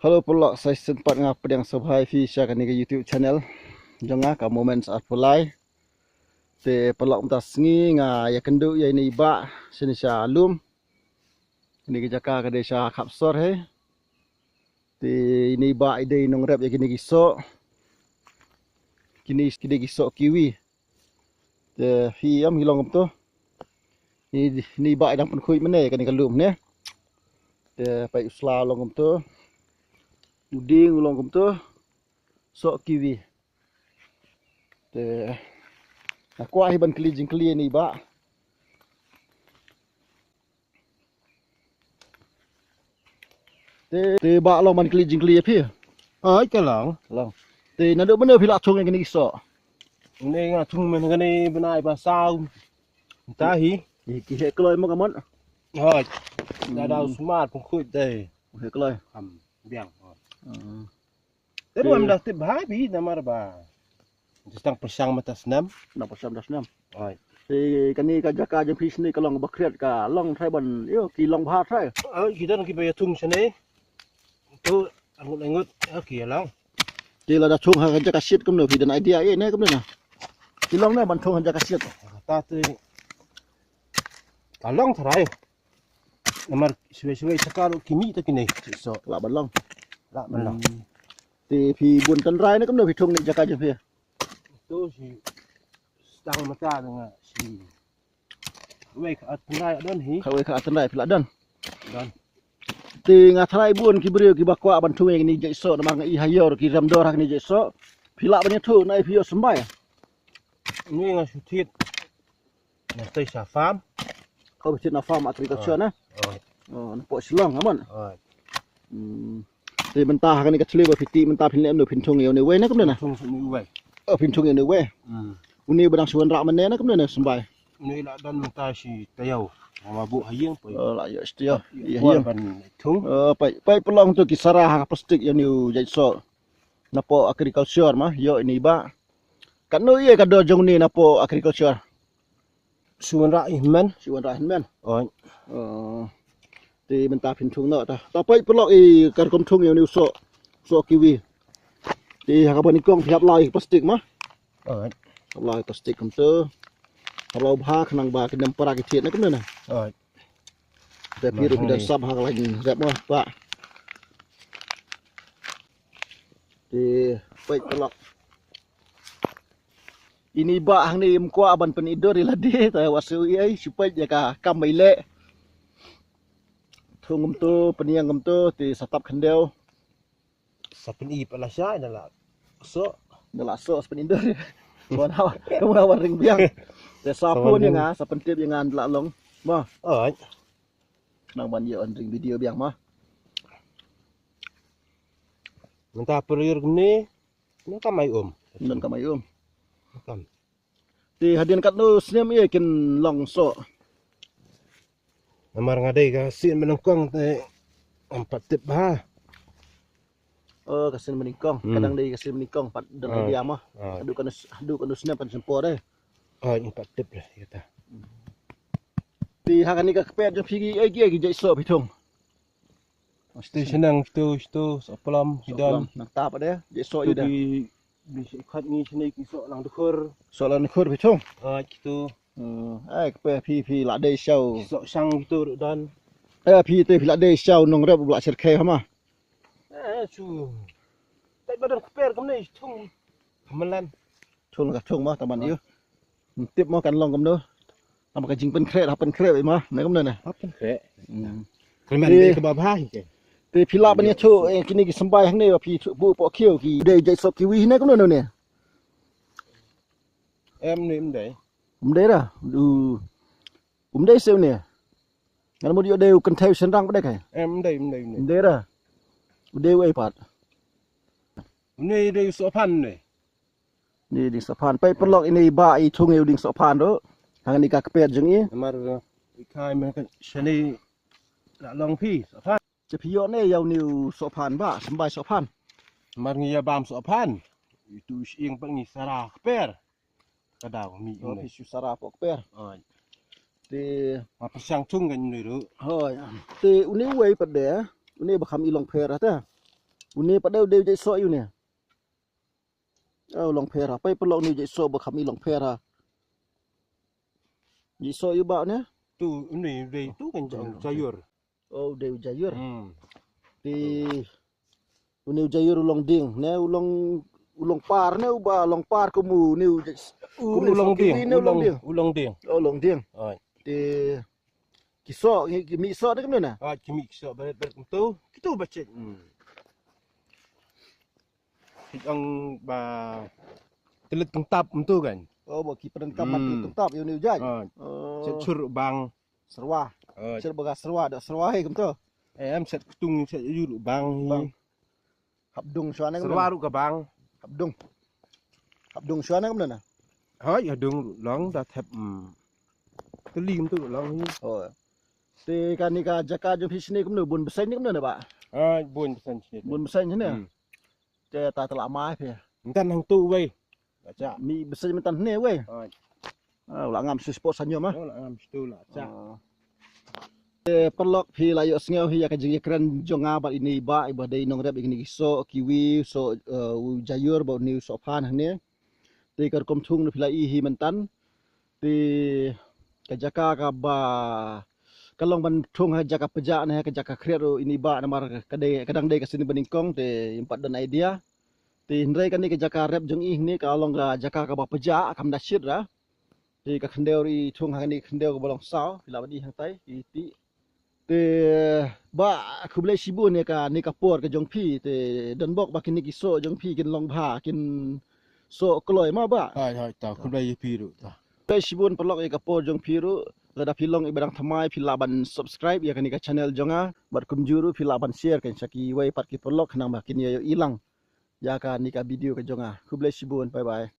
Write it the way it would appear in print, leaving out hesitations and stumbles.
Halo pula, saya sempat ngapa yang subscribe share kan ke YouTube channel. Jangan ka moment saat pulai. Te pelak mta sengi nga ya kendu ya ini iba sini sya alum. Ini ke jaka ka desa kapsor he. Te ini iba ide nong rap ya kini gisok. Kini gisok kiwi. Te fi am hilong tu. Ini iba dang pun kuy mene kan kalum ne. Te pai usla long tu. Uding ulong tu sok kiwi. Te aku ahi ban kelijing keli ni ba. Te ba long ban kelijing keli phi. Cái lỏng Long. Te na do bener phi la chung yang ni sok. này ngà chung mình cái này bên này bà sao ta hí Ki he kloi mo kamon. rồi đã đào smart cũng khui đây He kloi. hầm biang thế mà mình đã tiếp hai bí nằm ở bà đang persang mata senam Na pasam das nam. rồi Te kani ka jaka jang phi sini ka long ba kriat ka long thai ban yo ki long pha thai. kita nak bayar chung sini itu angut kia long Te la da chung ha ka jaka shit kum no phi dan idea ye ne kum na. Ki long na ban chung ha jaka shit. ta tu ta long thay nomor sesuai sekarang kimi tu kini so La ban long. lah mana Te phi bun tan rai ne kum no phi chung ni jaka jang phi. itu si sedang mata dengan si wei kat tunai don hi Ka we ka tan rai phi la dan. don Ti nga thai buon ki brio ki bakwa ban thu ni je so na mang i hayo ki ram do rak ni je so phila ban thu nai phio smbai ini nggak sutit nanti sa farm ko bi na farm agriculture na na po silong amon ti man ta ka ni ka thli ba phiti man ta phin lem no phin thung yo ni we na kum na chung sini wei phin thung yo ni we uni badang suan rak man ne na kum na smbai ini lah dan nanti si tayau mama bu hayang pun la yo stio i buat hiam ban thung pai pelong tu ki sarah ha plastik yo ni je so na po agriculture ma yo ni ba kan no ye ka do jong ni na po agriculture suan rak ihman si wan ra hin men oi thì mình ta phình thùng nợ ta ta phải lọ i cần công thùng nhiều so so kiwi thì các bạn công thì hấp lại plastic mà oi hấp lại plastic công tơ hấp lại ba khăn ba cái nấm para cái thiệt nó cũng nên này oiแต่พี่รู้พี่ซับหักอะไรแบบว่าปะthì phải lọ ini ba hang ni mko aban penidor di ladi ta wasu ai supaya jaga kamai le thung ngam tu peniang ngam tu ti satap khandel sapen i pala sai dah lah so nela so penidor buat awak kamu awak ring biang te sapun yang ah sapentip yang an la long ma oi nang ban ye on ring video biang ma nanti periur ni nó có mai nan kamai kan ti hadian kat nu snem ye kin long so nomor ngadai ka sin menengkong te 4 tip ba kasin meningkong kadang dei kasin meningkong pat dan dia mah adu kan snem pan sempo deh oi 4 tip lah kata ti hakan ni ka kepet jong pigi ai gi jai so pitung Mesti senang tu sepelam hidan nang tap deh jai so yu deh bisa ikat ni sini kisok nang dukur so lan khur pitung gitu ai kepet pi la dei show kisok sang gitu dan pi te pi la dei show nong rep bla cher khe ma cu tại badan keper kam ni thung melan thung ka thung ma taman yu tip ma kan long kam no am ka jing pen kre ai ma nai kam ne apa kre kelman ni ke babah ke te phila ban ye thu kini ki sambai hang ne pi bu po khiu ki dei jai so ki wi ne kam no ne em ni để dei da du dei seu ne ngan mo yo dei kan thai sen rang ba dei kai em đây dei da dei ai pat ni đây số pan này ni ding sa phan pai pelok ini ba I thung eu ding sa phan do hang ni ka kepet jeng i nomor ikai men kan sini nak long pi số pan จะพิโยเน่ยาวนิวโสพันบ้าสบายโสพัน nomor ngia bam số pan itu siang pengi sarah keper kadang mi พิ ini ชุสาราปอกเปียตี มาpersang chung kan ni ru เฮ้ยตีอุนี่เว้ยปัดเดะอุนี่บักคำอีลองเพลอะเต้ Uni pada udah jadi so you ni. Oh long pera. Pai pelok ni jadi so berkami long pera. Jadi so you bak ni. Tu ini tu kan sayur. Oh udah jayur. Hmm. Di uni jayur ulong ding. Ne ulong par ne uba long par kumu ni Ulang ding. Ulang ding. Oh long ding. Ai. Di kisok mi so ni kemana? Ah, kimi kisah berat tu. Kita baca. Ang ba telet kentap tu kan. Oh bagi perengkap mati tetap you ni ujaj. Oh. Cur bang. Serwah. Cur begas serwah dak serwah he kemto. Em set tung set yu bang. Habdung suana Serwa ru ka bang. Habdung. Habdung suana kemana? Hai hadung long dah thep. Telim tu long ni. Oh. Ti kan ni ka jaka jom sini kemana bun besar ni kemana pak? Ah, bun pesan sini. Bun besar ni ne. Te ta telak mai pe. Entan hang tu wei. Baca. Mi besar mentan ni weh. Ai. Ah ulah ngam sport sanyom ah. Oh lah am situ lah. Baca. Perlok pi layo sengau hi ka jigi keren jonga bat ini ba iba dei nong rep ini so kiwi so jayur ba ni so phan ni. Ti kar kom thung ni pilai hi mentan. Ti ka jaka ka ba kalong ban thung ha jaka pejak ni ka jaka kredo ini ba namar kadang dei ka sini beningkong te empat dan idea. Ti hindrai kan ni ka jaka rep jong ih ni kalong ka jaka ka ba pejak kam dasyit ra. Ti ka khendeu ri thung ha ni khendeu ka bolong saw pila badi hang tai ti te ba aku boleh sibun ni ka por ke jong pi te dan bok ba kin ni so jong pi kin long bha kin so kloi ma ba Hai ta ku bai pi ru ta. boleh sibun perlok ka por jong pi ru rada pilong ibadang thamai pilaban subscribe ya kan ni ka channel jonga bar kum juru pilaban share kan saki wai pat ki perlok nang ba kin ya ilang ya ka ni ka video ka jonga ku boleh sibun bye bye.